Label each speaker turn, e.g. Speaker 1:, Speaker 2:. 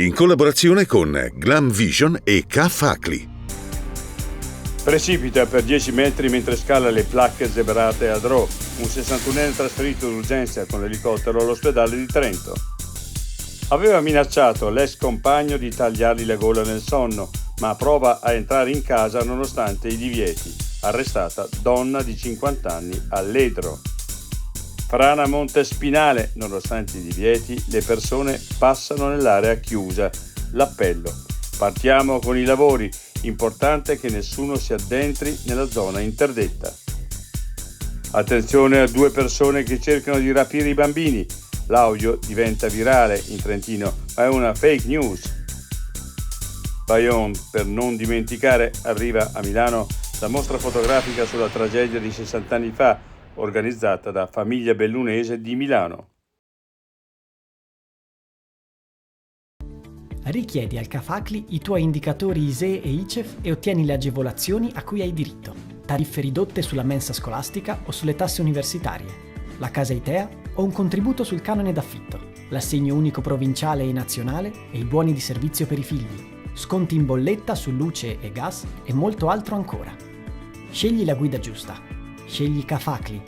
Speaker 1: in collaborazione con Glam Vision e K-Facli.
Speaker 2: Precipita per 10 metri mentre scala le placche zebrate a Drò. Un 61enne trasferito d'urgenza con l'elicottero all'ospedale di Trento. Aveva minacciato l'ex compagno di tagliargli la gola nel sonno, ma prova a entrare in casa nonostante i divieti. Arrestata donna di 50 anni a Ledro. Frana Montespinale, nonostante i divieti, le persone passano nell'area chiusa. L'appello. Partiamo con i lavori. Importante che nessuno si addentri nella zona interdetta. Attenzione a 2 persone che cercano di rapire i bambini. L'audio diventa virale in Trentino, ma è una fake news. Bayon, per non dimenticare, arriva a Milano la mostra fotografica sulla tragedia di 60 anni fa, organizzata da Famiglia Bellunese di Milano.
Speaker 3: Richiedi al K-Facli i tuoi indicatori ISEE e ICEF e ottieni le agevolazioni a cui hai diritto. Tariffe ridotte sulla mensa scolastica o sulle tasse universitarie. La casa ITEA o un contributo sul canone d'affitto. L'assegno unico provinciale e nazionale e i buoni di servizio per i figli. Sconti in bolletta su luce e gas e molto altro ancora. Scegli la guida giusta. Scegli K-Facli.